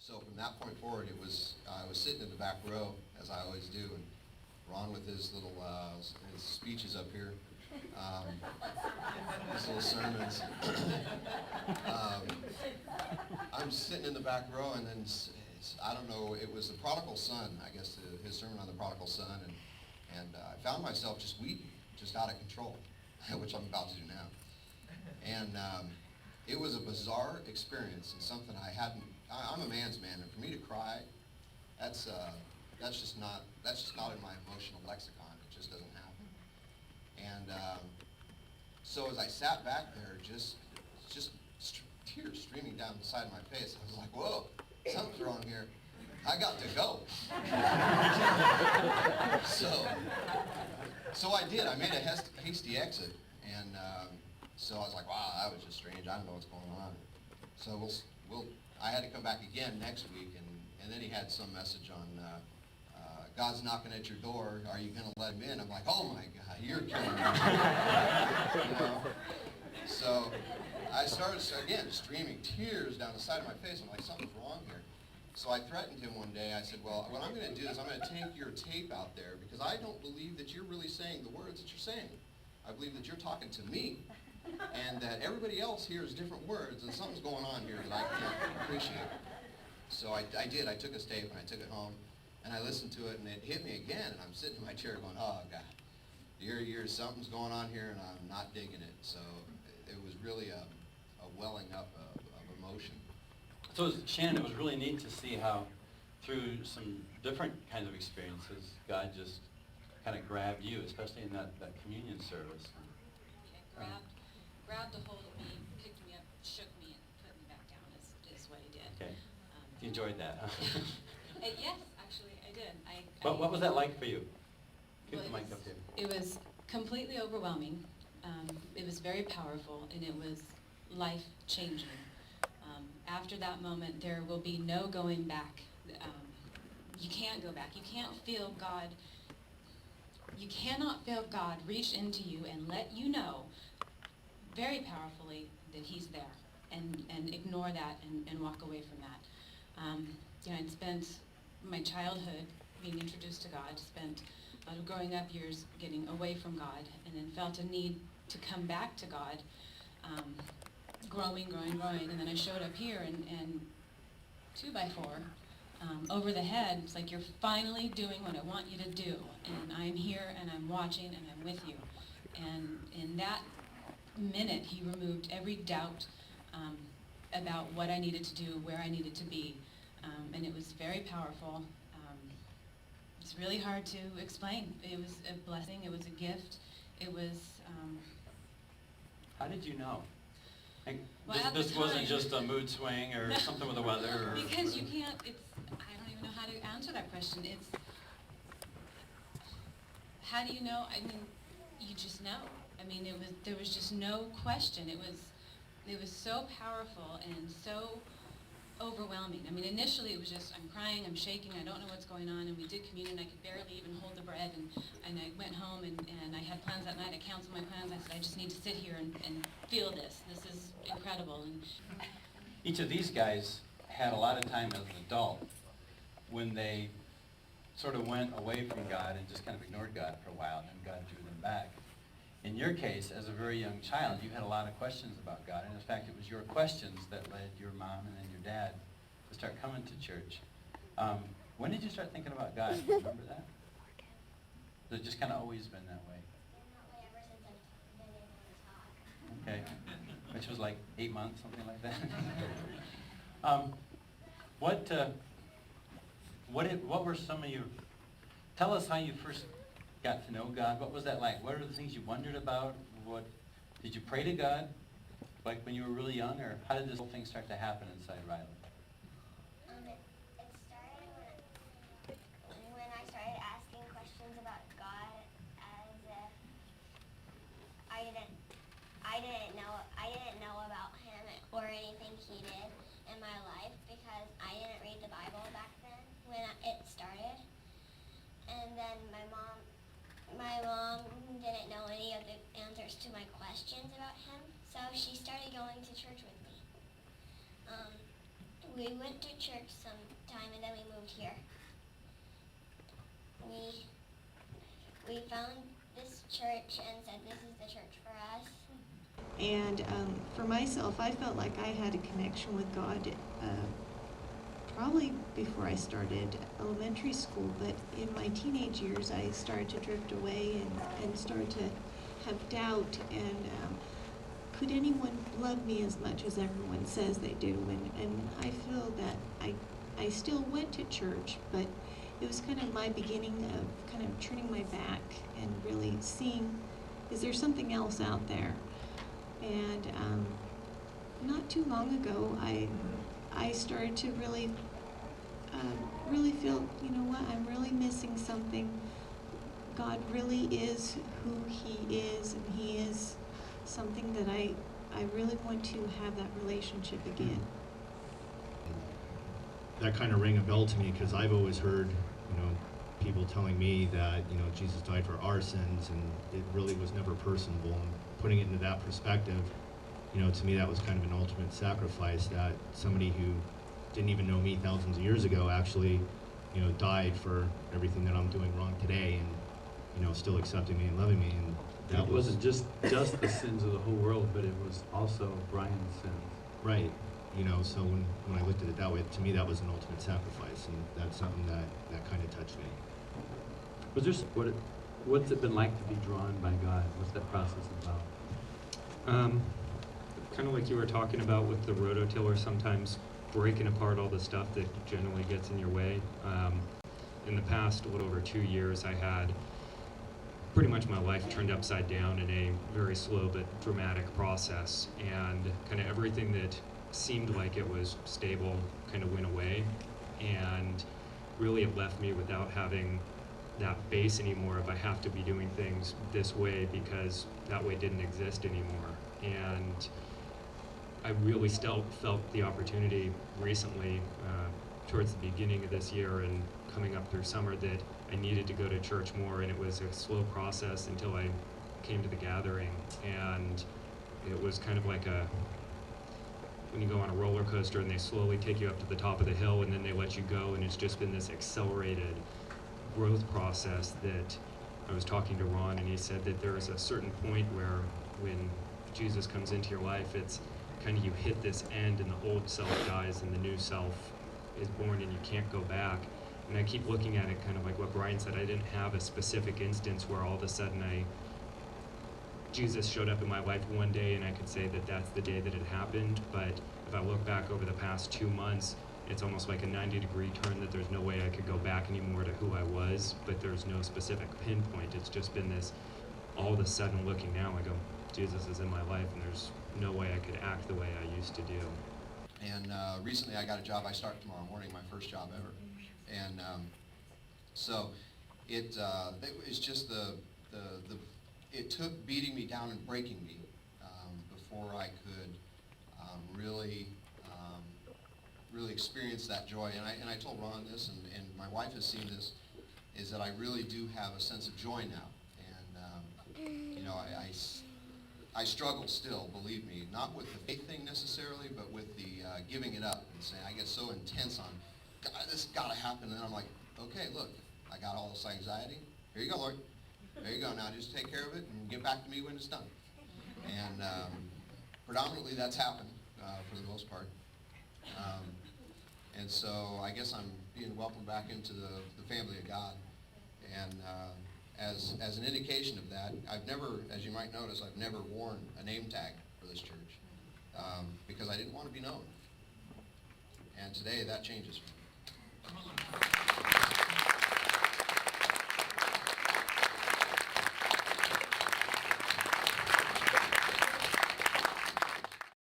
So from that point forward, I was sitting in the back row, as I always do, and Ron with his little his speeches up here, his little sermons. I'm sitting in the back row, and then I don't know, it was the prodigal son, I guess, his sermon on the prodigal son, and I found myself just weeping, just out of control, which I'm about to do now. And it was a bizarre experience and something I'm a man's man, and for me to cry, that's just not in my emotional lexicon. It just doesn't happen. And so as I sat back there, just tears streaming down the side of my face, I was like, whoa, something's wrong here. I got to go. So I did. I made a hasty exit, and so I was like, wow, that was just strange. I don't know what's going on. So I had to come back again next week, and then he had some message on God's knocking at your door. Are you going to let him in? I'm like, oh my God, you're killing me. You know? So I started again streaming tears down the side of my face. I'm like, something's wrong here. So I threatened him one day. I said, well, what I'm going to do is I'm going to take your tape out there because I don't believe that you're really saying the words that you're saying. I believe that you're talking to me and that everybody else hears different words, and something's going on here that I can't appreciate. So I did. I took his tape and I took it home, and I listened to it, and it hit me again, and I'm sitting in my chair going, oh, God, something's going on here, and I'm not digging it. So it was really a welling up of emotion. So Shannon, it was really neat to see how through some different kinds of experiences, God just kind of grabbed you, especially in that communion service. Okay, grabbed a hold of me, picked me up, shook me, and put me back down is what he did. Okay. You enjoyed that, huh? Yes, actually, I did. What was that like for you? Keep the mic up here. It was completely overwhelming. It was very powerful, and it was life-changing. After that moment, there will be no going back. You can't go back. You can't feel God. You cannot feel God reach into you and let you know very powerfully that he's there, and ignore that and walk away from that. I'd spent my childhood being introduced to God, spent a lot of growing up years getting away from God, and then felt a need to come back to God, growing, and then I showed up here and 2x4 over the head. It's like, you're finally doing what I want you to do, and I'm here and I'm watching and I'm with you. And in that minute, he removed every doubt about what I needed to do, where I needed to be, and it was very powerful. It's really hard to explain. It was a blessing. It was a gift. It was. How did you know? Like, Well, this wasn't just a mood swing or something with the weather? Or because you can't, I don't even know how to answer that question. How do you know? I mean, you just know. I mean, there was just no question. It was so powerful and so overwhelming. I mean, initially it was just, I'm crying, I'm shaking, I don't know what's going on, and we did communion, I could barely even hold the bread, and I went home, and I had plans that night. I canceled my plans. I said, I just need to sit here and feel this. This is incredible. And each of these guys had a lot of time as an adult when they sort of went away from God and just kind of ignored God for a while, and then God drew them back. In your case, as a very young child, you had a lot of questions about God, and in fact, it was your questions that led your mom and then your dad to start coming to church. When did you start thinking about God? Do you remember that? Has it just kind of always been that way? Ever since I've been able to talk. Okay, which was like 8 months, something like that. What were some of your? Tell us how you first got to know God. What was that like? What are the things you wondered about? What did you pray to God, like when you were really young, or how did this whole thing start to happen inside Riley? It started when I started asking questions about God, as if I didn't know about him or anything he did in my life, because I didn't read the Bible back then when it started. And then my mom didn't know any of the answers to my questions about him, so she started going to church with me. We went to church sometime and then we moved here. We found this church and said this is the church for us. And for myself, I felt like I had a connection with God probably before I started elementary school, but in my teenage years I started to drift away and started to have doubt, and could anyone love me as much as everyone says they do? And I feel that I still went to church, but it was kind of my beginning of kind of turning my back and really seeing, is there something else out there? And not too long ago, I started to really feel, you know what, I'm really missing something. God really is who He is, and He is something that I really want to have that relationship again. That kind of rang a bell to me, because I've always heard, people telling me that, Jesus died for our sins, and it really was never personable. And putting it into that perspective, to me that was kind of an ultimate sacrifice, that somebody who didn't even know me thousands of years ago actually, died for everything that I'm doing wrong today, and, still accepting me and loving me. And that it wasn't just the sins of the whole world, but it was also Brian's sins. Right. So when I looked at it that way, to me that was an ultimate sacrifice, and that's something that kind of touched me. Was there what's it been like to be drawn by God? What's that process about? Kind of like you were talking about with the rototiller, sometimes breaking apart all the stuff that generally gets in your way. In the past, a little over 2 years, I had pretty much my life turned upside down in a very slow but dramatic process, and kind of everything that seemed like it was stable kind of went away, and really it left me without having that base anymore of I have to be doing things this way because that way didn't exist anymore. And I really still felt the opportunity recently, towards the beginning of this year and coming up through summer, that I needed to go to church more, and it was a slow process until I came to the gathering. And it was kind of like when you go on a roller coaster and they slowly take you up to the top of the hill and then they let you go, and it's just been this accelerated growth process that I was talking to Ron, and he said that there is a certain point where when Jesus comes into your life, it's kind of you hit this end and the old self dies and the new self is born, and you can't go back. And I keep looking at it kind of like what Brian said. I didn't have a specific instance where all of a sudden Jesus showed up in my life one day and I could say that that's the day that it happened. But if I look back over the past 2 months, it's almost like a 90-degree turn, that there's no way I could go back anymore to who I was, but there's no specific pinpoint. It's just been this, all of a sudden looking now, I go, Jesus is in my life, and there's no way I could act the way I used to do. And recently I got a job. I start tomorrow morning, my first job ever. And so it's just it took beating me down and breaking me before I could really experience that joy. And I told Ron this, and my wife has seen this, is that I really do have a sense of joy now. And I struggle still, believe me, not with the faith thing necessarily, but with the giving it up and saying, I get so intense on, God, this has got to happen. And then I'm like, okay, look, I got all this anxiety. Here you go, Lord. There you go. Now just take care of it and get back to me when it's done. And predominantly that's happened for the most part. And so I guess I'm being welcomed back into the family of God. And as an indication of that, I've never, as you might notice, I've never worn a name tag for this church because I didn't want to be known. And today that changes for me.